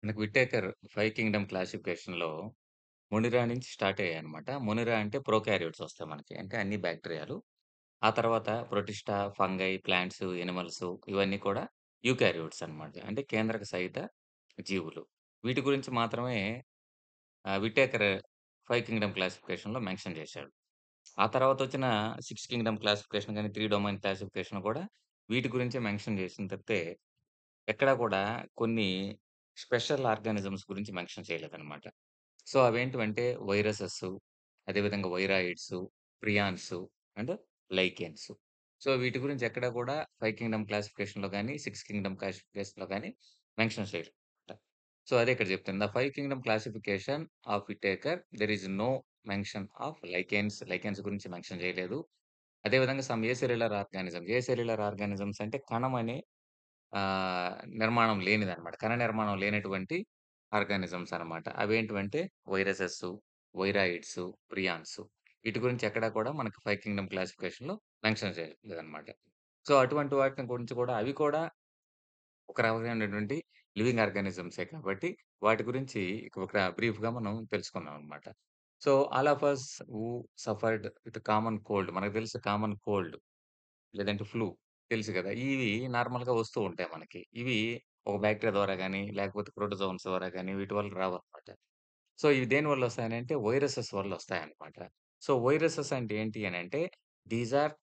మనకు 'Whittaker 5 Kingdom క్లాసిఫికేషన్‌లో' మొనిరా నుంచి start అయ్యాయన్నమాట. మొనిరా అంటే ప్రొకార్యోట్స్ వస్తాయి మనకి. అంటే అన్ని బ్యాక్టీరియాలు. ఆ తర్వాత ప్రొటిస్టా, ఫంగై, ప్లాంట్స్, యానిమల్స్ ఇవన్నీ కూడా యూకారియోట్స్ అన్నమాట. అంటే కేంద్రక సహిత జీవులు. వీటి గురించి మాత్రమే 'విటేకర్ 5 కింగ్డమ్ క్లాసిఫికేషన్‌లో' మెన్షన్ చేశాడు. ఆ తర్వాతొచ్చిన 6 కింగ్డమ్ క్లాసిఫికేషన్ గాని, 3 డొమైన్ క్లాసిఫికేషన్ కూడా వీటి గురించే మెన్షన్ చేసింది తప్పితే ఎక్కడా కూడా కొన్ని స్పెషల్ ఆర్గానిజమ్స్ గురించి మెన్షన్ చేయలేదన్నమాట. సో, అవేంటివంటే వైరసెస్, అదేవిధంగా viroids, prions and lichens. So, వీటి గురించి ఎక్కడా కూడా 5 కింగ్డమ్ క్లాసిఫికేషన్‌లో గాని, 6 కింగ్డమ్ క్లాసిఫికేషన్‌లో గాని మెన్షన్ చేయలేదు. సో, అదే ఇక్కడ చెప్తుంది. The 5 kingdom classification of Whittaker there is no mention of lichens. Lichens గురించి మెన్షన్ చేయలేదు. అదే విధంగా some acellular organisms. Acellular organisms అంటే కణం అనే నిర్మాణం లేనిదనమాట. కణ నిర్మాణం లేనటువంటి ఆర్గానిజమ్స్ అనమాట. అవేంటివంటే వైరసెస్, వైరాయిడ్స్, ప్రియాన్స్. వీటి గురించి ఎక్కడా కూడా మనకు 5 కింగ్డమ్ క్లాసిఫికేషన్‌లో మెన్షన్ చేయలేదనమాట. సో, అటువంటి వాటిని గురించి కూడా అవి కూడా ఒక రకమైనటువంటి లివింగ్ ఆర్గానిజమ్సే కాబట్టి వాటి గురించి ఒక బ్రీఫ్‌గా మనం తెలుసుకుందాం అనమాట. So, all of us who suffered with common cold మనకు తెలుసు కామన్ కోల్డ్ లేదంటే ఫ్లూ తెలుసు గదా! ఇవి నార్మల్‌గా వస్తూ ఉంటాయి మనకి. ఇవి ఒక బాక్టీరియా ద్వారా గాని, లేకపోతే ప్రోటోజోన్స్ ద్వారా గాని వీటి వల్ల రావన్నమాట. సో, ఇవి దేనివల్ల వస్తాయనంటే వైరసెస్ వల్ల వస్తాయన్నమాట. సో, వైరసెస్ అంటే ఏంటి అనంటే these are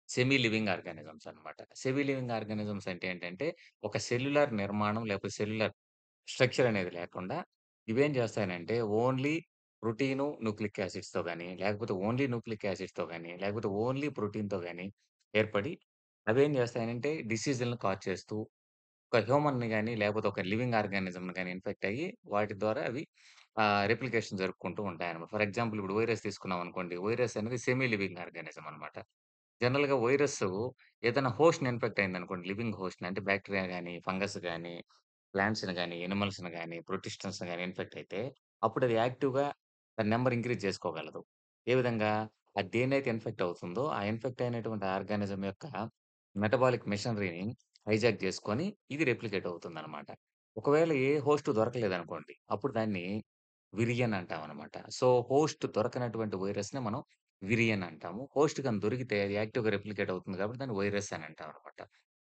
semi living organisms అన్నమాట. సెమీ లివింగ్ ఆర్గానిజమ్స్ అంటే ఏంటంటే ఒక సెల్యులార్ నిర్మాణం లేకపోతే సెల్యులార్ స్ట్రక్చర్ అనేది లేకుండా ఇవేం చేస్తాయనంటే ఓన్లీ ప్రోటీను, న్యూక్లిక్ యాసిడ్స్‌తో గాని, లేకపోతే ఓన్లీ న్యూక్లిక్ యాసిడ్స్‌తో గాని, లేకపోతే ఓన్లీ ప్రోటీన్‌తో గాని ఏర్పడి అవేం చేస్తాయనంటే డిసీజులను కాజ్ చేస్తూ ఒక హ్యూమన్‌ని గాని, లేకపోతే ఒక లివింగ్ ఆర్గానిజంని గాని ఇన్ఫెక్ట్ అయ్యి వాటి ద్వారా అవి రెప్లికేషన్ జరుపుకుంటూ ఉంటాయన్నమాట. ఫర్ ఎగ్జాంపుల్ ఇప్పుడు వైరస్ తీసుకున్నామనుకోండి. వైరస్ అనేది సెమీ లివింగ్ ఆర్గానిజం అన్నమాట. జనరల్‌గా వైరస్సు ఏదైనా హోస్ట్‌ని ఇన్ఫెక్ట్ అయిందనుకోండి, లివింగ్ హోస్ట్‌ని అంటే బాక్టీరియా గాని, ఫంగస్ గాని, ప్లాంట్స్‌ని గాని, యానిమల్స్‌ని గాని, ప్రొటిస్టన్స్‌ని గాని ఇన్ఫెక్ట్ అయితే, అప్పుడది యాక్టివ్‌గా దాని నంబర్ ఇంక్రీజ్ చేసుకోగలదు. ఏ విధంగా? అది దేన్నైతే ఇన్ఫెక్ట్ అవుతుందో, ఆ ఇన్ఫెక్ట్ అయినటువంటి ఆర్గానిజం యొక్క మెటబాలిక్ మెషినరీని హైజాక్ చేసుకొని, ఇది రెప్లికేట్ అవుతుందనమాట. ఒకవేళ ఏ హోస్ట్ దొరకలేదనుకోండి, అప్పుడు దాన్ని విరియన్ అంటామనమాట. సో, హోస్ట్ దొరకనటువంటి వైరస్‌ని మనం విరియన్ అంటాము. హోస్ట్ గాని దొరికితే అది యాక్టివ్‌గా రెప్లికేట్ అవుతుంది కాబట్టి దాన్ని వైరస్ అని అంటామనమాట.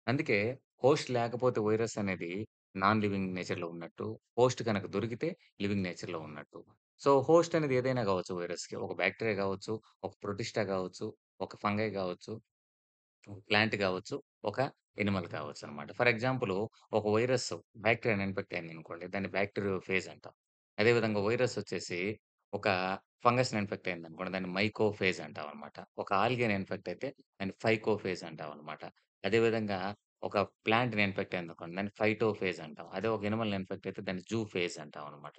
అందుకే హోస్ట్ లేకపోతే వైరస్ అనేది నాన్ లివింగ్ నేచర్‌లో ఉన్నట్టు. హోస్ట్ గనక దొరికితే లివింగ్ నేచర్‌లో ఉన్నట్టు. సో, హోస్ట్ అనేది ఏదైనా గావచ్చు వైరస్‌కి. ఒక బాక్టీరియా గావచ్చు, ఒక ప్రొటిస్టా గావచ్చు, ఒక ఫంగై గావచ్చు, ఒక ప్లాంట్ గావచ్చు, ఒక యానిమల్ కావచ్చనమాట. ఫర్ ఎగ్జాంపుల్ ఒక వైరస్ బాక్టీరియాని ఇన్ఫెక్ట్ అయిందనుకోండి. దాన్ని బాక్టీరియోఫేజ్ అంటాం. అదే విధంగా వైరస్ వచ్చేసి ఒక ఫంగస్‌ని ఇన్ఫెక్ట్ అయిందనుకోండి. దాన్ని మైకోఫేజ్ అంటామనమాట. ఒక ఆల్గేని ఇన్ఫెక్ట్ అయితే దాన్ని ఫైకోఫేజ్ అంటామనమాట. అదే విధంగా ఒక ప్లాంట్‌ని ఇన్ఫెక్ట్ అయిందనుకోండి. దాన్ని ఫైటోఫేజ్ అంటాం. అదే ఒక యానిమల్‌ని ఇన్ఫెక్ట్ అయితే దాన్ని జూఫేజ్ అంటామనమాట.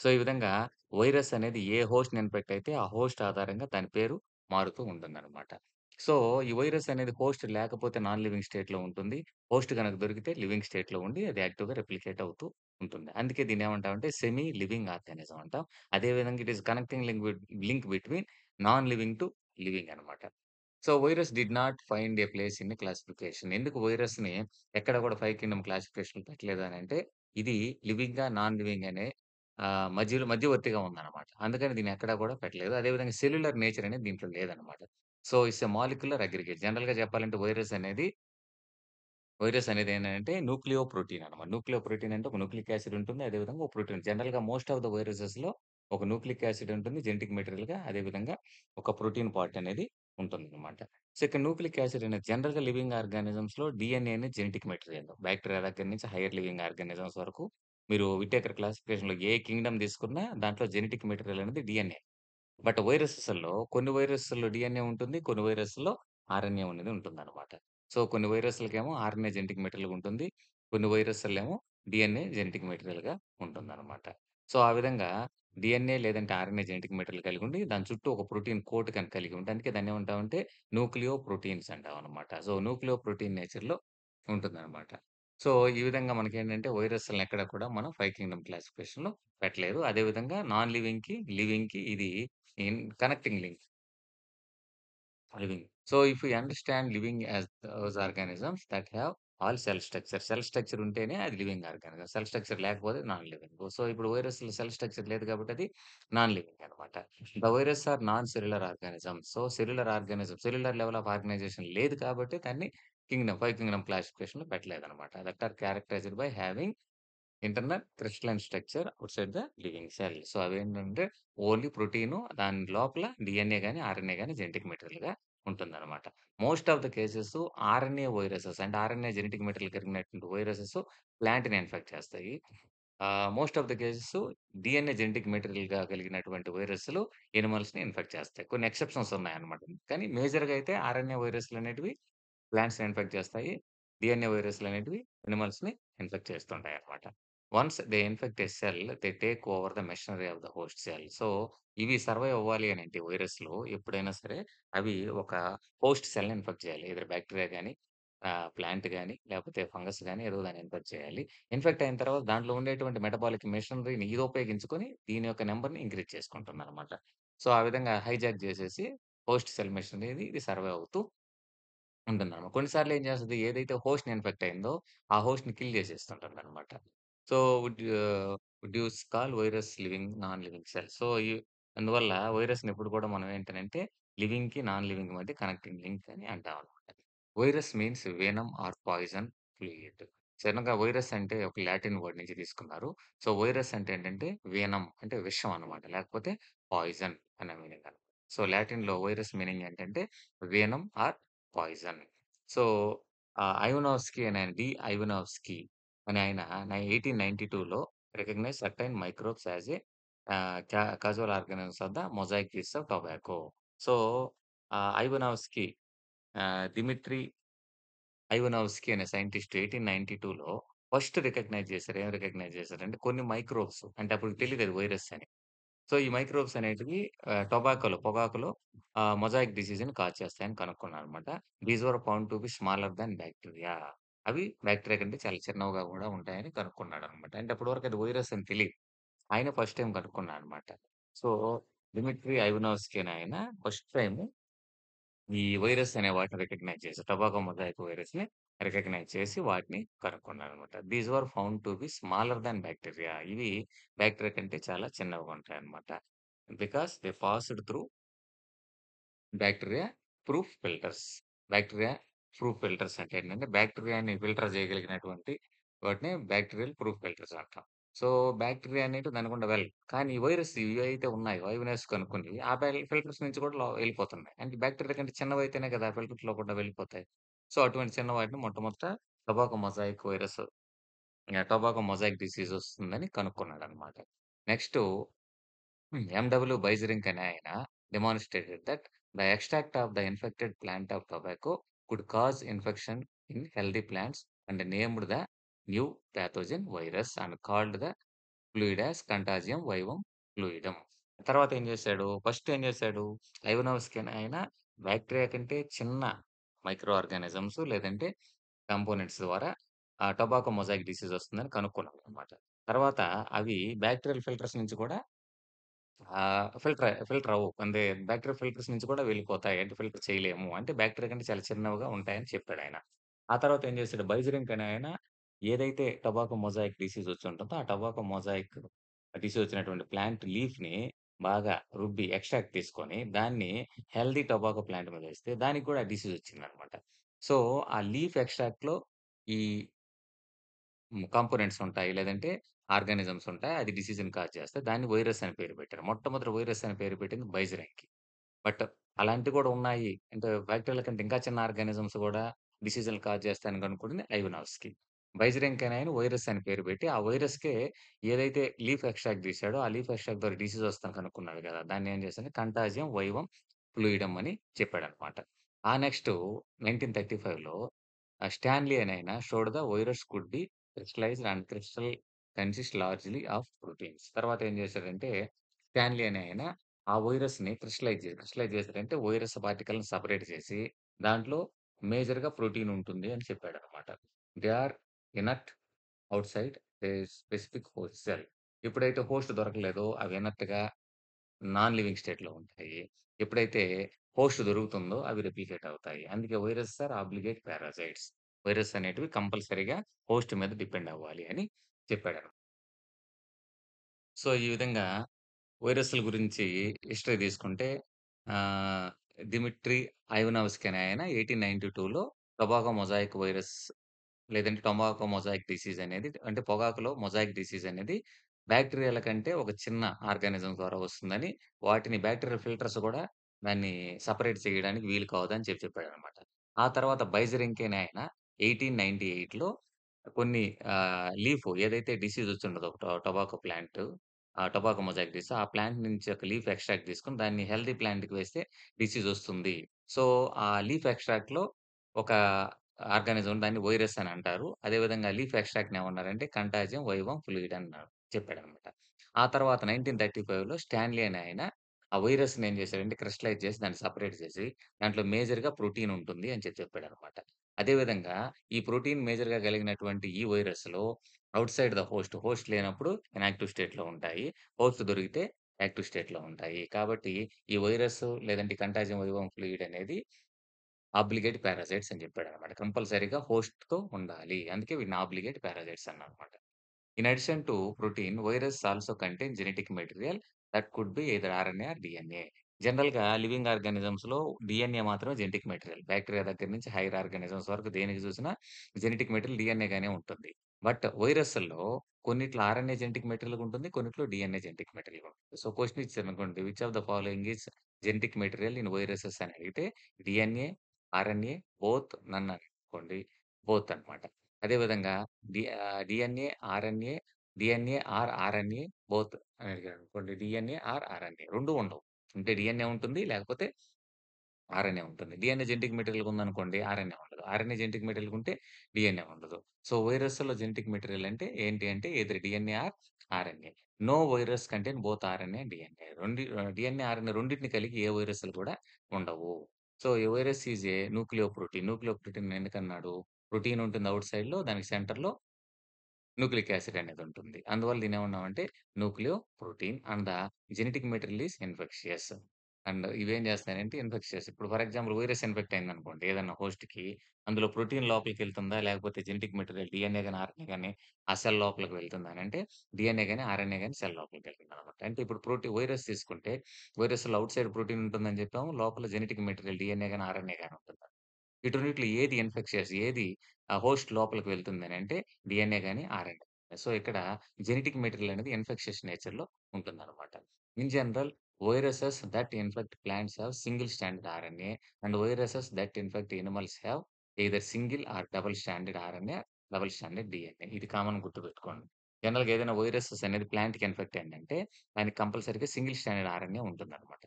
సో, ఈ విధంగా వైరస్ అనేది ఏ హోస్ట్‌ని ఇన్ఫెక్ట్ అయితే ఆ హోస్ట్ ఆధారంగా దాని పేరు మారుతూ ఉంటుందనమాట. సో, ఈ వైరస్ అనేది హోస్ట్ లేకపోతే నాన్ లివింగ్ స్టేట్‌లో ఉంటుంది. హోస్ట్ గనక దొరికితే లివింగ్ స్టేట్‌లో ఉండి అది యాక్టివ్‌గా రెప్లికేట్ అవుతూ ఉంటుంది. అందుకే దీన్నేమంటామంటే సెమీ లివింగ్ ఆర్గానిజం అంటాం. అదే విధంగా it is connecting link between non living to living అనమాట. So, virus did not find a place in classification. ఎందుకు వైరస్‌ని ఎక్కడ కూడా 5 కింగ్డమ్ క్లాసిఫికేషన్‌లో పెట్టలేదు అనంటే, ఇది లివింగా, నాన్ లివింగ్ అనే మధ్యవర్తిగా ఉందనమాట. అందుకని దీన్ని ఎక్కడా కూడా పెట్టలేదు. అదే విధంగా సెల్యులర్ నేచర్ అనేది దీంట్లో లేదనమాట. So, it's a molecular aggregate. జనరల్‌గా చెప్పాలంటే వైరస్ అనేది ఏంటంటే న్యూక్లియో ప్రోటీన్ అన్నమాట. న్యూక్లియో ప్రోటీన్ అంటే ఒక న్యూక్లిక్ యాసిడ్ ఉంటుంది. అదే విధంగా ఒక ప్రోటీన్. జనరల్‌గా మోస్ట్ ఆఫ్ ద వైరసెస్‌లో ఒక న్యూక్లిక్ యాసిడ్ ఉంటుంది. జెనెటిక్ మెటీరియల్‌గా అదే విధంగా ఒక ప్రోటీన్ పార్ట్ అనేది ఉంటుందన్నమాట. సో, ఇక్కడ న్యూక్లిక్ యాసిడ్ అనేది జనరల్‌గా లివింగ్ ఆర్గానిజమ్స్‌లో డీఎన్ఏ అనేది జెనెటిక్ మెటీరియల్. బాక్టీరియా దగ్గర నుంచి హైయర్ లివింగ్ ఆర్గానిజమ్స్ వరకు మీరు విటేకర్ క్లాసిఫికేషన్‌లో ఏ కింగ్డమ్ తీసుకున్నా దాంట్లో జెనెటిక్ మెటీరియల్ అనేది డీఎన్ఏ. బట్ కొన్ని వైరస్‌ల్లో డీఎన్ఏ ఉంటుంది. కొన్ని వైరస్‌లో ఆర్ఎన్ఏ అనేది ఉంటుందనమాట. సో, కొన్ని వైరస్‌లకేమో ఆర్ఎన్ఏ జెనెటిక్ మెటీరియల్‌గా ఉంటుంది. కొన్ని వైరస్‌లేమో డీఎన్ఏ జెనెటిక్ మెటీరియల్‌గా ఉంటుందనమాట. సో, ఆ విధంగా డీఎన్ఏ లేదంటే ఆర్ఎన్ఏ జెనెటిక్ మెటీరియల్ కలిగుండి దాని చుట్టూ ఒక ప్రోటీన్ కోట్ కనుక కలిగి ఉంటే అందుకే దాన్నేమంటామంటే న్యూక్లియో ప్రోటీన్స్ అంటామనమాట. సో, న్యూక్లియో ప్రోటీన్ నేచర్‌లో ఉంటుందనమాట. సో, ఈ విధంగా మనకేంటంటే వైరస్‌లని ఎక్కడ కూడా మనం 5 కింగ్డమ్ క్లాసిఫికేషన్‌లో పెట్టలేదు. అదే విధంగా నాన్ లివింగ్‌కి, లివింగ్‌కి ఇది connecting link living. So if we understand living as those organisms that have all cell structure ఉంటేనే అది లివింగ్ ఆర్గానిజం. సెల్ స్ట్రక్చర్ లేకపోతే నాన్ లివింగ్. సో, ఇప్పుడు వైరస్‌లో సెల్ స్ట్రక్చర్ లేదు కాబట్టి అది నాన్ లివింగ్ అనమాట. The virus are non cellular organism. So, cellular level of organisation లేదు కాబట్టి దాన్ని ఫైవ్ కింగ్డమ్ క్లాసిఫికేషన్‌లో పెట్టలేదనమాట. That are characterised by having internal crystalline structure outside the living cell. So, అవేంటంటే ఓన్లీ ప్రోటీను దాని లోపల డీఎన్ఏ గాని, ఆర్ఎన్ఏ గాని జెనెటిక్ మెటీరియల్‌గా ఉంటుందనమాట. Most of the cases RNA viruses అంటే ఆర్ఎన్ఏ జెనెటిక్ మెటీరియల్ కలిగినటువంటి వైరసెస్ ప్లాంట్‌ని ఇన్ఫెక్ట్ చేస్తాయి. Most of the cases DNA genetic మెటీరియల్‌గా కలిగినటువంటి వైరస్‌లు యానిమల్స్‌ని ఇన్ఫెక్ట్ చేస్తాయి. కొన్ని ఎక్సెప్షన్స్ ఉన్నాయన్నమాట. కానీ మేజర్‌గా అయితే ఆర్ఎన్ఏ వైరస్‌లనేటివి ప్లాంట్స్‌ని ఇన్ఫెక్ట్ చేస్తాయి. డీఎన్ఏ వైరస్‌లనేటివి యానిమల్స్‌ని ఇన్ఫెక్ట్ చేస్తుంటాయన్నమాట. Once they infect a cell, they take over the machinery of the host cell. So, ఇవి సర్వైవ్ అవ్వాలి అనంటే వైరస్‌లు ఎప్పుడైనా సరే అవి ఒక హోస్ట్ సెల్‌ని ఇన్ఫెక్ట్ చేయాలి. ఐదర్ బ్యాక్టీరియా గాని, ప్లాంట్ గాని, లేకపోతే ఫంగస్ గాని ఏదో దాన్ని ఇన్ఫెక్ట్ చేయాలి. ఇన్ఫెక్ట్ అయిన తర్వాత దాంట్లో ఉండేటువంటి మెటబాలిక్ మెషినరీని ఇది ఉపయోగించుకొని దీని యొక్క నంబర్‌ని ఇంక్రీజ్ చేసుకుంటుందన్నమాట. సో, ఆ విధంగా హైజాక్ చేసేసి హోస్ట్ సెల్ మెషినరీది ఇది సర్వైవ్ అవుతూ ఉంటుందనమాట. కొన్నిసార్లు ఏం చేస్తది, ఏదైతే హోస్ట్‌ని ఇన్ఫెక్ట్ అయిందో, ఆ హోస్ట్‌ని కిల్ చేసేస్తుంటుందనమాట. So, would use call virus living, non living cells. So, అందువల్ల వైరస్‌ని ఎప్పుడు కూడా మనం ఏంటనంటే, లివింగ్‌కి, నాన్ లివింగ్ మధ్య కనెక్టింగ్ లింక్ అని అంటామనమాట. Virus means venom or poison fluid. సడెన్‌గా వైరస్ అంటే ఒక లాటిన్ వర్డ్ నుంచి తీసుకున్నారు. సో, వైరస్ అంటే ఏంటంటే, వెనమ్ అంటే విషం అనమాట. లేకపోతే పాయిజన్ అనే మీనింగ్ అనమాట. సో, లాటిన్‌లో వైరస్ మీనింగ్ ఏంటంటే, venom or poison. So, Ivanovsky అనే ఆయన ఐవనోవ్స్కీ అనే ఆయన 1892లో recognise certain microbes as a casual organisms of the mosaic piece of tobacco. So, Ivanovsky Dmitri Ivanovsky అనే సైంటిస్ట్ 1892లో ఫస్ట్ రికగ్నైజ్ చేశారు. ఏం రికగ్నైజ్ చేశారంటే కొన్ని మైక్రోబ్స్ అంటే అప్పటికి తెలీదు అది వైరస్ అని. సో, ఈ మైక్రోబ్స్ అనేటివి పొగాకులో మొజాయిక్ డిసీజ్‌ని కాజ్ చేస్తాయని కనుక్కున్నారనమాట. These were found to be smaller than bacteria. అవి బాక్టీరియా కంటే చాలా చిన్నవిగా గూడా ఉంటాయని కనుక్కున్నాడనమాట. అంటే అప్పటి వరకు అది వైరస్ అని తెలీదు. ఆయన first time కనుక్కున్నాడనమాట. So, Dmitry Ivanovsky అనే ఆయన ఫస్ట్ టైము ఈ వైరస్ అనే వాటిని రికగ్నైజ్ చేసి టొబాకో మొజాయిక్ వైరస్‌ని రికగ్నైజ్ చేసి వాటిని కనుక్కున్నారనమాట. These were found to be smaller than bacteria. ఇవి బాక్టీరియా కంటే చాలా చిన్నవిగా ఉంటాయన్నమాట. Because they passed through bacteria proof filters. Bacteria proof filters అంటే ఏంటంటే బాక్టీరియాని ఫిల్టర్ చేయగలిగినటువంటి వాటిని బాక్టీరియల్ ప్రూఫ్ ఫిల్టర్స్ అంటాం. సో, బాక్టీరియా అనేటివి దాని గుండా వెళ్ళవు. కానీ ఈ వైరస్ ఇవైతే ఉన్నాయో ఐవనస్ కనుక్కున్నవి ఆ ఫిల్టర్స్ నుంచి కూడా వెళ్ళిపోతున్నాయి. అంటే బాక్టీరియా కంటే చిన్నవైతేనే కదా ఫిల్టర్స్‌లో కూడా వెళ్ళిపోతాయి. సో, అటువంటి చిన్న వాటిని మొట్టమొదట tobacco mosaic virus tobacco mosaic disease వస్తుందని కనుక్కున్నాడన్నమాట. నెక్స్టు ఎండబ్ల్యూ బైజరింగ్ అనే ఆయన demonstrated that the extract of the infected plant of tobacco could cause infection in healthy plants and named the new pathogen virus and called the fluid as contagium vivum fluidum. తర్వాత ఏం చేశాడు? First ఏం చేశాడు? ఐవనోవ్స్కీ అనే ఆయన bacteria కంటే చిన్న micro organisms లేదంటే కాంపోనెంట్స్ ద్వారా టొబాకో మొజాయిక్ డిసీజ్ వస్తుందని కనుక్కున్నాడనమాట. తర్వాత అవి బాక్టీరియల్ ఫిల్టర్స్ నుంచి కూడా ఫిల్టర్ అవ్వవు. అంటే బాక్టీరియా ఫిల్టర్స్ నుంచి కూడా వెళ్ళిపోతాయి. అంటే ఫిల్టర్ చేయలేము. అంటే బాక్టీరియా కంటే చాలా చిన్నవిగా ఉంటాయని చెప్పాడాయన. ఆ తర్వాత ఏం చేసాడు బైజరింగ్ అనే ఆయన ఏదైతే టొబాకో మొజాయిక్ డిసీజ్ వచ్చుంటుందో, ఆ టొబాకో మొజాయిక్ డిసీజ్ వచ్చినటువంటి ప్లాంట్ లీఫ్‌ని బాగా రుబ్బి ఎక్స్ట్రాక్ట్ తీసుకొని, దాన్ని హెల్తీ టొబాకో ప్లాంట్ మీద ఏస్తే దానికి కూడా డిసీజ్ వచ్చిందనమాట. సో, ఆ లీఫ్ ఎక్స్ట్రాక్ట్‌లో ఈ కాంపోనెంట్స్ ఉంటాయి. లేదంటే ఆర్గానిజమ్స్ ఉంటాయి. అది డిసీజ్‌ని కాజ్ చేస్తాయి. దాన్ని వైరస్ అని పేరు పెట్టారు. మొట్టమొదటి వైరస్ అని పేరు పెట్టింది బైజరంకి. బట్ అలాంటివి కూడా ఉన్నాయి. అంటే బాక్టీరియాల కంటే ఇంకా చిన్న ఆర్గానిజమ్స్ గూడా డిసీజ్‌లని కాజ్ చేస్తాయని కనుక్కుంది ఐవనావ్స్‌కి. బైజరింగ్ అనే ఆయన వైరస్ అని పేరు పెట్టి, ఆ వైరస్‌కే ఏదైతే లీఫ్ ఎక్స్ట్రాక్ట్ తీశాడో, ఆ లీఫ్ ఎక్స్ట్రాక్ట్ ద్వారా డిసీజ్ వస్తుందని కనుక్కున్నాడు గదా! దాన్ని ఏం చేశాడు కంటాజియం వైవం ఫ్లూయిడమ్ అని చెప్పాడన్నమాట. ఆ నెక్స్టు 1935లో స్టాన్లీ అనే ఆయన showed the virus could be crystallised and crystal consist largely of proteins. తర్వాత ఏం చేశాడంటే స్టాన్లీ అనే ఆయన ఆ వైరస్‌ని క్రిస్టలైజ్ చేసాడంటే వైరస్ పార్టికల్‌ని సెపరేట్ చేసి దాంట్లో మేజర్‌గా ప్రోటీన్ ఉంటుంది అని చెప్పాడన్నమాట. They are inert outside a specific host cell. ఎప్పుడైతే హోస్ట్ దొరకలేదో అవి ఇనర్ట్‌గా నాన్ లివింగ్ స్టేట్‌లో ఉంటాయి. ఎప్పుడైతే హోస్ట్ దొరుకుతుందో అవి రెప్లికేట్ అవుతాయి. అందుకే virus are obligate parasites. Virus అనేటివి కంపల్సరీగా హోస్ట్ మీద డిపెండ్ అవ్వాలి అని చెప్పాడనమాట. సో, ఈ విధంగా వైరస్‌ల గురించి హిస్టరీ తీసుకుంటే ఆహ్, డిమిట్రీ ఐవనోవ్స్కీ అనే ఆయన 1892లో టొబాకో మొజాయిక్ వైరస్ లేదంటే టొబాకో మొజాయిక్ డిసీజ్ అనేది అంటే పొగాకులో మొజాయిక్ డిసీజ్ అనేది బాక్టీరియాల కంటే ఒక చిన్న ఆర్గానిజం ద్వారా వస్తుందని, వాటిని బాక్టీరియల్ ఫిల్టర్స్ గూడా దాన్ని సెపరేట్ చేయడానికి వీలు కాదని చెప్పాడనమాట. ఆ తర్వాత బైజరింగ్ అనే ఆయన 1898లో కొన్ని లీఫ్ ఏదైతే డిసీజ్ వచ్చుండదో tobacco plant tobacco mosaic disease ఆ ప్లాంట్ నుంచి ఒక లీఫ్ ఎక్స్ట్రాక్ట్ తీసుకొని దాన్ని హెల్తీ ప్లాంట్‌కి వేస్తే డిసీజ్ వస్తుంది. సో, ఆ లీఫ్ ఎక్స్ట్రాక్ట్‌లో ఒక ఆర్గానిజం దాన్ని వైరస్ అని అంటారు. అదేవిధంగా లీఫ్ ఎక్స్ట్రాక్ట్‌ని ఏమన్నారంటే కంటాజియం వైవం ఫ్లూయిడ్ అన్నారు చెప్పాడనమాట. ఆ తర్వాత 1935లో స్టాన్లీ అనే ఆయన ఆ వైరస్‌ని ఏం చేశాడంటే క్రిస్టలైజ్ చేసి దాన్ని సెపరేట్ చేసి దాంట్లో మేజర్‌గా ప్రోటీన్ ఉంటుంది అని చెప్పాడనమాట. అదేవిధంగా ఈ ప్రోటీన్ మేజర్‌గా కలిగినటువంటి ఈ వైరస్‌లో ఔట్‌సైడ్ ద హోస్ట్, హోస్ట్ లేనప్పుడు ఇనాక్టివ్ స్టేట్‌లో ఉంటాయి. హోస్ట్ దొరికితే యాక్టివ్ స్టేట్‌లో ఉంటాయి. కాబట్టి ఈ వైరస్ లేదంటే కంటాజియం వైవం ఫ్లూయిడ్ అనేది ఆబ్లిగేట్ పారాసైట్స్ అని చెప్పాడనమాట. కంపల్సరీగా హోస్ట్‌తో ఉండాలి. అందుకే వీటిని ఆబ్లిగేట్ పారాసైట్స్ అన్నామనమాట. In addition to protein, virus also contain genetic material that could be either RNA or DNA. జనరల్‌గా లివింగ్ ఆర్గానిజమ్స్‌లో డీఎన్ఏ మాత్రమే జెనెటిక్ మెటీరియల్. బాక్టీరియా దగ్గర నుంచి హైర్ ఆర్గానిజమ్స్ వరకు దేనికి చూసినా జెనెటిక్ మెటీరియల్ డీఎన్ఏ గానే ఉంటుంది. బట్ వైరస్‌ల్లో కొన్నిట్లో ఆర్ఎన్ఏ జెనెటిక్ మెటీరియల్‌గా ఉంటుంది. కొన్నిట్లో డీఎన్ఏ జెనెటిక్ మెటీరియల్‌గా ఉంటుంది. సో, క్వెషన్ ఇచ్చారనుకోండి which of the following is genetic material in viruses అని అడిగితే డీఎన్ఏ, ఆర్ఎన్ఏ, బోత్, నన్ అనుకోండి. బోత్ అన్నమాట. అదేవిధంగా DNA, RNA, DNA or RNA both అని అడిగాడనుకోండి. డీఎన్ఏ ఆర్ ఆర్ఎన్ఏ 2 ఉండవు. ఉంటే డీఎన్ఏ ఉంటుంది. లేకపోతే ఆర్ఎన్ఏ ఉంటుంది. డీఎన్ఏ జెనెటిక్ మెటీరియల్‌గా ఉందనుకోండి ఆర్ఎన్ఏ ఉండదు. ఆర్ఎన్ఏ జెనెటిక్ మెటీరియల్‌గా ఉంటే డీఎన్ఏ ఉండదు. సో, వైరస్‌లో జెనెటిక్ మెటీరియల్ అంటే ఏంటి అంటే either DNA or RNA. No virus contain both RNA and DNA. DNA, RNA రెండిటిని కలిగి ఏ వైరస్‌లు కూడా ఉండవు. So, a virus is a nucleoprotein. Nucleoprotein ఎందుకన్నాడు? ప్రోటీన్ ఉంటుంది ఔట్ సైడ్‌లో దానికి సెంటర్‌లో న్యూక్లిక్ యాసిడ్ అనేదుంటుంది. అందువల్ల దీన్నేమన్నామంటే nucleoprotein and the genetic material is infectious. అండ్ ఇవేం చేస్తాయంటే ఇన్ఫెక్షియస్. ఇప్పుడు ఫర్ ఎగ్జాంపుల్ వైరస్ ఇన్ఫెక్ట్ అయిందనుకోండి ఏదన్నా హోస్ట్‌కి, అందులో ప్రోటీన్ లోపలికెళ్తుందా? లేకపోతే జెనెటిక్ మెటీరియల్ డీఎన్ఏ గాని, ఆర్ఎన్ఏ గాని ఆ సెల్ లోపలికి వెళ్తుందా అనంటే డీఎన్ఏ గాని, ఆర్ఎన్ఏ గాని సెల్ లోపలికెళ్తుందనమాట. అంటే ఇప్పుడు వైరస్ తీసుకుంటే వైరస్‌లో ఔట్ సైడ్ ప్రోటీన్ ఉంటుందని చెప్పాము. లోపల జెనెటిక్ మెటీరియల్ డీఎన్ఏ గాని, ఆర్ఎన్ఏ గాని ఉంటుంది. ఈ రెండిట్లో ఏది ఇన్ఫెక్షియస్ ఏది హోస్ట్ లోపలికి వెళ్తుందనంటే డీఎన్ఏ గాని, ఆర్ఎన్ఏ. సో, ఇక్కడ జెనెటిక్ మెటీరియల్ అనేది ఇన్ఫెక్షస్ నేచర్‌లో ఉంటుందనమాట. In general viruses that infect plants have single standard RNA and viruses that infect animals have either single or double standard RNA, double standard DNA. ఇది common గుర్తుపెట్టుకోండి. జనరల్‌గా ఏదైనా viruses అనేది ప్లాంట్‌కి ఇన్ఫెక్ట్ అయిందంటే దానికి కంపల్సరీగా సింగిల్ స్టాండర్డ్ ఆర్ఎన్ఏ ఉంటుందనమాట.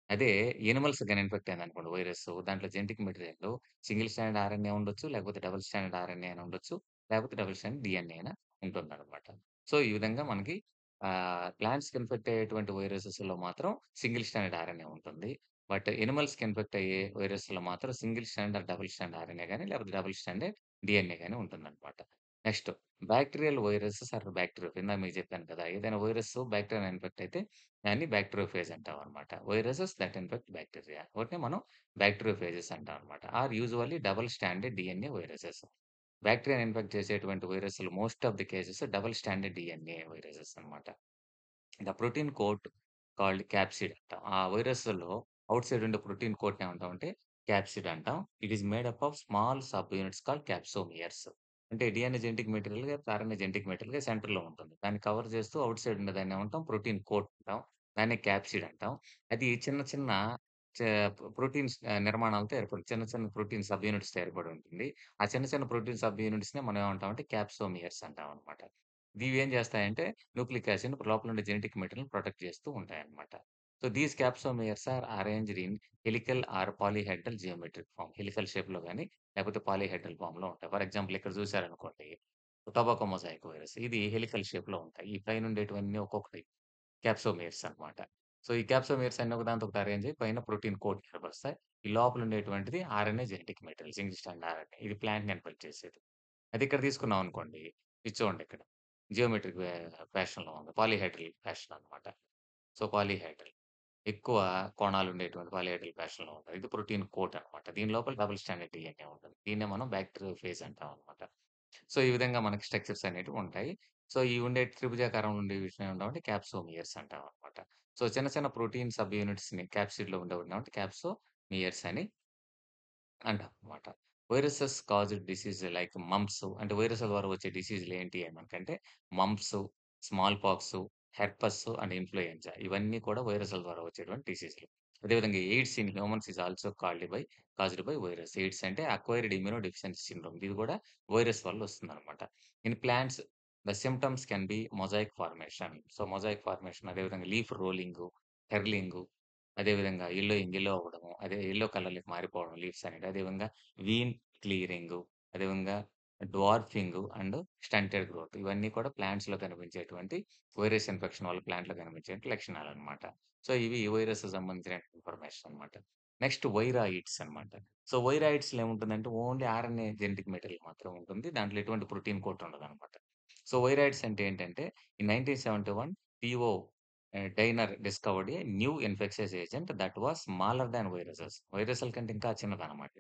అదే యానిమల్స్ గాని ఇన్ఫెక్ట్ అయిందనుకోండి వైరస్ దాంట్లో జెనెటిక్ మెటీరియల్‌లో సింగిల్ స్ట్రాండ్ ఆర్ఎన్ఏ ఉండొచ్చు. లేకపోతే డబుల్ స్ట్రాండెడ్ ఆర్ఎన్ఏ అయినా ఉండొచ్చు. లేకపోతే డబుల్ స్ట్రాండెడ్ డీఎన్ఏ అయినా ఉంటుందనమాట. సో, ఈ విధంగా మనకి ప్లాంట్స్‌కి ఇన్ఫెక్ట్ అయ్యేటువంటి వైరసెస్‌లో మాత్రం సింగిల్ స్ట్రాండెడ్ ఆర్ఎన్ఏ ఉంటుంది. బట్ యానిమల్స్‌కి ఇన్ఫెక్ట్ అయ్యే వైరస్‌లో మాత్రం single strand or double strand RNA గాని, లేకపోతే డబుల్ స్ట్రాండెడ్ డీఎన్ఏ గాని ఉంటుందనమాట. Next bacterial viruses or bacteriophage ఇందాక మీకు చెప్పాను కదా! ఏదైనా వైరస్ బాక్టీరియా ఇన్ఫెక్ట్ అయితే దాన్ని బాక్టీరియోఫేజ్ అంటామనమాట. Viruses that infect bacteria. వాటిని మనం బాక్టీరియోఫేజెస్ అంటామనమాట. Are usually double standard DNA viruses. బాక్టీరియాని ఇన్ఫెక్ట్ చేసేటువంటి వైరస్‌లు most of the cases double standard DNA viruses అన్నమాట. The protein coat called capsid అంటాం. ఆ వైరస్‌లో ఔట్ సైడ్ ఉండే ప్రోటీన్ కోట్‌ని ఏమంటామంటే క్యాప్సిడ్ అంటాం. It is made up of small subunits called capsomeres. అంటే డీఎన్ఏ జెనెటిక్ మెటీరియల్‌గా, ఆర్ఎన్ఏ జెనెటిక్ మెటీరియల్‌గా సెంటర్‌లో ఉంటుంది. దాన్ని కవర్ చేస్తూ ఔట్ సైడ్ ఉండేదాన్ని ఏమంటాం ప్రోటీన్ కోట్ అంటాం. దాన్నే క్యాప్సిడ్ అంటాం. అది చిన్న చిన్న చ ప్రోటీన్స్ నిర్మాణాలతో ఏర్పడి చిన్న చిన్న ప్రోటీన్ సబ్ యూనిట్స్‌తో ఏర్పడి ఉంటుంది. ఆ చిన్న చిన్న ప్రోటీన్ సబ్ యూనిట్స్‌నే మనం ఏమంటామంటే క్యాప్సోమియర్స్ అంటామనమాట. ఇవేం చేస్తాయంటే న్యూక్లిక్ యాసిడ్‌ని లోపల ఉండే జెనెటిక్ మెటీరియల్‌ని ప్రొటెక్ట్ చేస్తూ ఉంటాయన్నమాట. So, these capsomeres are arranged in helical or polyhedral geometric form. Helical షేప్‌లో గాని, లేకపోతే పాలీహెడ్రల్ ఫార్మ్‌లో ఉంటాయి. ఫర్ ఎగ్జాంపుల్ ఇక్కడ చూసారనుకోండి టొబాకో మొజాయిక్ వైరస్. ఇది హెలికల్ షేప్‌లో ఉంటాయి. ఈ పైన ఉండేటివన్నీ ఒక్కొక్కటి క్యాప్సోమియర్స్ అన్నమాట. సో, ఈ క్యాప్సోమియర్స్ అన్నీ ఒకదానితో ఒకటి అరేంజ్ అయ్యి పైన ప్రోటీన్ కోట్ ఏర్పరుస్తాయి. ఈ లోపల ఉండేటువంటిది RNA genetic material single strand RNA. ఇది ప్లాంట్‌ని ఇన్ఫెక్ట్ చేసేది. అది ఇక్కడ తీసుకున్నాం అనుకోండి. ఇది చూడండి ఇక్కడ. జియోమెట్రిక్ ఫ్యాషన్‌లో ఉంది. పాలీహెడ్రల్ ఫ్యాషన్ అన్నమాట. సో, పాలీహెడ్రల్. ఎక్కువ కోణాలుండేటువంటి పాలిహెడ్రల్ ఫ్యాషన్‌లో ఉంటది. ఇది ప్రోటీన్ కోట్ అనమాట. దీని లోపల డబుల్ స్టాండర్డ్ డీఎన్ఏ ఉంటది. దీన్నే మనం బ్యాక్టీరియోఫేజ్ అంటాం అనమాట. సో, ఈ విధంగా మనకి స్ట్రక్చర్స్ అనేటివి ఉంటాయి. సో, ఈ ఉండే త్రిభుజాకారంలో ఉండే వీటిని ఏమంటామంటే క్యాప్సోమియర్స్ అంటాం అనమాట. సో, చిన్న చిన్న ప్రోటీన్ సబ్ యూనిట్స్‌ని క్యాప్సిడ్‌లో ఉండేవాటినేమంటే క్యాప్సోమియర్స్ అని అంటామనమాట. Viruses caused disease like mumps అంటే వైరస్‌ల ద్వారా వచ్చే డిసీజ్‌లు ఏంటి మనకంటే mumps, smallpox, herpes and influenza ఇవన్నీ కూడా వైరస్‌ల ద్వారా వచ్చేటువంటి డిసీజ్‌లు. అదేవిధంగా AIDS in humans is also caused by virus. AIDS అంటే అక్వైర్డ్ ఇమ్యూనో డెఫిషియన్సీ సిండ్రోమ్. ఇది కూడా వైరస్ వల్ల వస్తుందనమాట. In plants the symptoms can be mosaic formation. So, mosaic formation అదేవిధంగా లీఫ్ రోలింగు, కర్లింగు అదేవిధంగా యెల్లో అవ్వడము. అదే యెల్లో కలర్‌లోకి మారిపోవడం లీవ్స్ అనేవి. అదేవిధంగా వీన్ క్లియరింగు, అదేవిధంగా డ్వార్ఫింగు అండ్ స్టంటెడ్ గ్రోత్. ఇవన్నీ కూడా ప్లాంట్స్‌లో కనిపించేటువంటి వైరస్ ఇన్ఫెక్షన్ వల్ల ప్లాంట్‌లో కనిపించే లక్షణాలనమాట. సో, ఇవి వైరస్‌కి సంబంధించిన ఇన్ఫర్మేషన్ అనమాట. నెక్స్ట్ వైరాయిడ్స్ అనమాట. సో, వైరాయిడ్స్‌లో ఏముంటుందంటే ఓన్లీ ఆర్ఎన్ఏ జెనెటిక్ మెటీరియల్ మాత్రమే ఉంటుంది. దాంట్లో ఎటువంటి ప్రోటీన్ కోట్ ఉండదనమాట. సో, వైరాయిడ్స్ అంటే ఏంటంటే in 1971 Theo Diener discovered a new infectious agent that was smaller than viruses. వైరస్‌ల కంటే ఇంకా చిన్నదనమాట.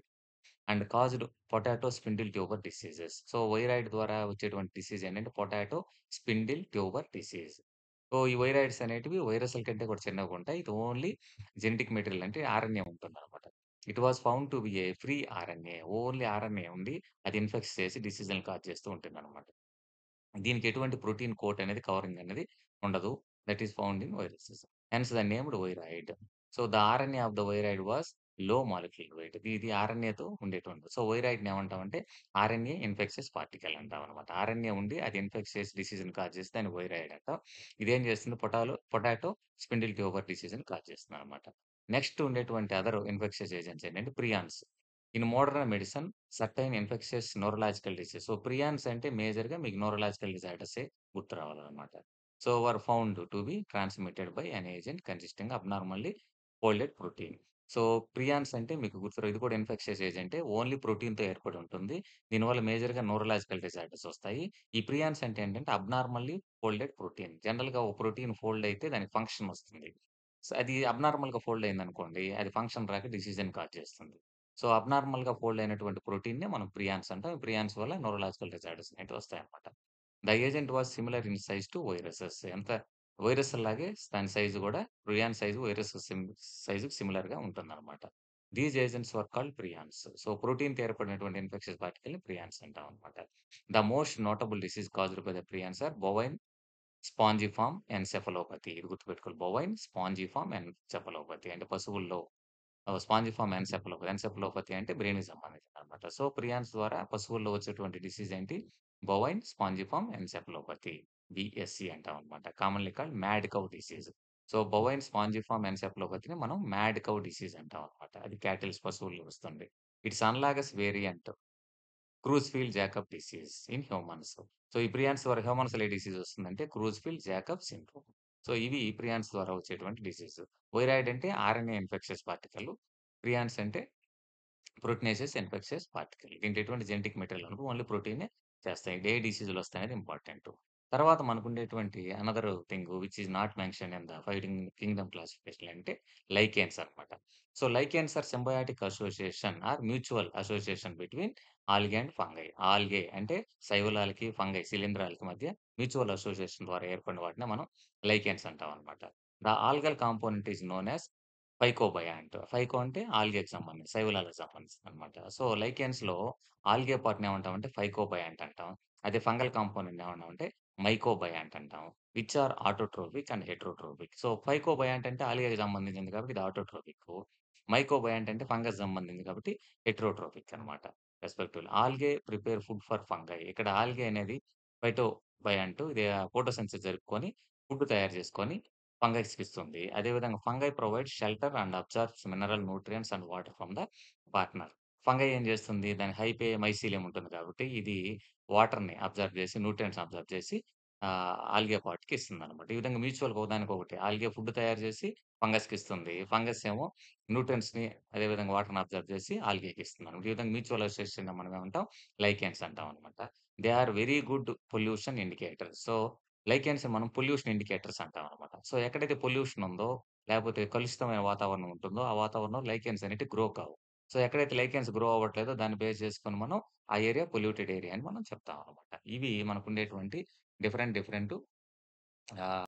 And caused potato spindle tuber diseases. So, viroid ద్వారా వచ్చేటువంటి డిసీజ్ ఏంటంటే potato spindle tuber disease. So, ఈ వైరాయిడ్స్ అనేటివి వైరస్‌ల కంటే కూడా చిన్నగుంటాయి. ఇది ఓన్లీ జెనెటిక్ మెటీరియల్ అంటే ఆర్ఎన్ఏ ఉంటుందనమాట. It was found to B a free RNA. Only RNA ఉండి అది ఇన్ఫెక్ట్ చేసి డిసీజ్‌లని కాజ్ చేస్తూ ఉంటుందనమాట. దీనికి ఎటువంటి ప్రోటీన్ కోట్ అనేది కవరింగ్ అనేది ఉండదు. That is found in viruses. Hence the named viroid. So, the RNA of the viroid was లో మాలిక్యులర్ వెయిట్. ఇది ఆర్ఎన్ఏతో ఉండేటువంటిది. సో, వైరాయిడ్‌ని ఏమంటామంటే ఆర్ఎన్ఏ ఇన్ఫెక్షస్ పార్టికల్ అంటామనమాట. ఆర్ఎన్ఏ ఉండి అది ఇన్ఫెక్ట్ చేసి డిసీజ్‌ని కాజ్ చేస్తే దాన్ని వైరాయిడ్ అంటాం. ఇదేం చేస్తుంది పొటాటో స్పిండిల్ ట్యూబర్ డిసీజ్‌ని కాజ్ చేస్తుందనమాట. నెక్స్ట్ ఉండేటువంటి అదర్ ఇన్ఫెక్షస్ ఏజెంట్స్ ఏంటంటే prions. In modern medicine certain infectious neurological disease. So, prions అంటే మేజర్‌గా మీకు న్యూరలాజికల్ డిజార్డర్సే గుర్తు రావాలనమాట. So, were found to be transmitted by an agent consisting abnormally folded protein. So, prions అంటే మీకు గుర్తురావు ఇది కూడా ఇన్ఫెక్షస్ ఏజెంటే. ఓన్లీ ప్రోటీన్‌తో ఏర్పడి ఉంటుంది. దీనివల్ల మేజర్‌గా న్యూరలాజికల్ డిజార్డర్స్ వస్తాయి. ఈ ప్రియాన్స్ అంటే ఏంటంటే అబ్నార్మల్లీ ఫోల్డెడ్ ప్రోటీన్. జనరల్‌గా ఒక ప్రోటీన్ ఫోల్డ్ అయితే దానికి ఫంక్షన్ వస్తుంది. సో, అది అబ్నార్మల్‌గా ఫోల్డ్ అయిందనుకోండి, అది ఫంక్షన్ రాక డిసీజ్‌ని కాజ్ చేస్తుంది. సో, అబ్నార్మల్‌గా ఫోల్డ్ అయినటువంటి ప్రోటీన్‌నే మనం ప్రియాన్స్ అంటాం. ఈ ప్రియాన్స్ వల్ల న్యూరలాజికల్ డిజార్డర్స్ అనేటివి వస్తాయన్నమాట. The agent was similar in size to viruses. వైరస్‌లాగే దాని సైజ్ గూడా ప్రియాన్ సైజ్ వైరస్ సైజ్‌కి సిమిలర్‌గా ఉంటుందన్నమాట. These agents were called prions. So, ప్రోటీన్‌తో ఏర్పడినటువంటి ఇన్ఫెక్షస్ పార్టికల్‌ని ప్రియాన్స్ అంటామన్నమాట. The most notable disease caused by the prions are bovine spongiform encephalopathy. ఇది గుర్తుపెట్టుకోవాలి. బోవైన్ స్పాంజిఫార్మ్ ఎన్సెఫలోపతి అంటే పశువుల్లో స్పాంజిఫార్మ్ ఎన్సెఫలోపతి. ఎన్సెఫలోపతి అంటే బ్రెయిన్‌కి సంబంధించిందనమాట. సో, ప్రియాన్స్ ద్వారా పశువుల్లో వచ్చేటువంటి డిసీజ్ ఏంటి? Bovine spongiform encephalopathy. బీఎస్‌సి అంటామనమాట. Commonly called mad cow disease. So, bovine spongiform ఎన్సెఫలోపతిని మనం మాడ్ కౌ డిసీజ్ అంటామనమాట. అది క్యాటిల్స్ పశువుల్లో వస్తుంది. It's analogous variant Creutzfeldt Jakob disease in humans. So, ఈ ప్రియాన్స్ ద్వారా హ్యూమన్స్‌లో ఏ డిసీజ్ వస్తుందంటే క్రూజ్‌ఫీల్డ్ జాకబ్ సిండ్రోమ్. సో, ఇవి ప్రియాన్స్ ద్వారా వచ్చేటువంటి డిసీజ్. వైరాయిడ్ అంటే ఆర్ఎన్ఏ ఇన్ఫెక్షస్ పార్టికల్. ప్రియాన్స్ అంటే ప్రోటీనేసిస్ ఇన్ఫెక్షస్ పార్టికల్. దీంట్లో ఎటువంటి జెనెటిక్ మెటీరియల్ ఉండదు. ఓన్లీ ప్రోటీనే చేస్తాయి. ఏ డిసీజ్‌లొస్తాయనేది ఇంపార్టెంట్. తర్వాత మనకుండేటువంటి another thing which is not mentioned in the fighting kingdom classification అంటే లైకెన్స్ అన్నమాట. So, lichens are symbiotic association or mutual association between algae and fungi. Algae అంటే శైవలాలకి, ఫంగై శిలీంధ్రాలకి మధ్య మ్యూచువల్ అసోసియేషన్ ద్వారా ఏర్పడిన వాటినే మనం లైకెన్స్ అంటామన్నమాట. The algal component is known as phycobiont. Phyco అంటే ఆల్గేకి సంబంధించి, శైవలాలకు సంబంధించిందనమాట. సో, లైకెన్స్‌లో ఆల్గే పార్ట్‌ని ఏమంటామంటే ఫైకోబయాంట్ అంటాం. అదే ఫంగల్ కాంపోనెంట్‌ని ఏమన్నామంటే మైకోబయాంట్ అంటాం. Which are autotrophic and heterotrophic. So, phycobiont అంటే ఆల్గేకి సంబంధించింది కాబట్టి ఇది ఆటోట్రోపిక్. మైకోబయాంట్ అంటే ఫంగస్ సంబంధించింది కాబట్టి హెటెరోట్రోపిక్ అనమాట respectively. Algae prepare food for fungi. ఇక్కడ ఆల్గే అనేది ఫైటోబయాంట్ ఇది ఫోటోసింథసిస్ జరుపుకొని ఫుడ్ తయారు చేసుకొని ఫంగైస్‌కి ఇస్తుంది. అదేవిధంగా fungi provides shelter and absorbs mineral nutrients and water from the partner. Fungi ఏం చేస్తుంది? దాని మైసీలియం ఉంటుంది కాబట్టి ఇది వాటర్‌ని అబ్జార్బ్ చేసి, న్యూట్రియంట్స్‌ని అబ్జార్బ్ చేసి ఆల్గే పార్ట్‌కి ఇస్తుందనమాట. ఈ విధంగా మ్యూచువల్‌గా ఒకదానికొకటి. ఆల్గే ఫుడ్ తయారు చేసి ఫంగస్‌కి ఇస్తుంది. ఫంగస్ ఏమో న్యూట్రియంట్స్‌ని అదేవిధంగా వాటర్‌ని అబ్జార్బ్ చేసి ఆల్గేకి ఇస్తుందనమాట. ఈ విధంగా మ్యూచువల్ అసోసియేషన్‌ని మనం ఏమంటాం? లైకెన్స్ అంటామనమాట. They are very good pollution indicators. So, lichens మనం పొల్యూషన్ ఇండికేటర్స్ అంటామనమాట. సో, ఎక్కడైతే పొల్యూషన్ ఉందో లేపోతే కలుషితమైన వాతావరణం ఉంటుందో, ఆ వాతావరణంలో లైకెన్స్ అనేటివి గ్రో కావు. సో, ఎక్కడైతే లైకెన్స్ గ్రో అవ్వట్లేదో దాన్ని బేస్ చేసుకొని మనం ఆ ఏరియా పొల్యూటెడ్ ఏరియా అని మనం చెప్తామనమాట. ఇవి మనకుండేటువంటి డిఫరెంట్ డిఫరెంటు ఆహ్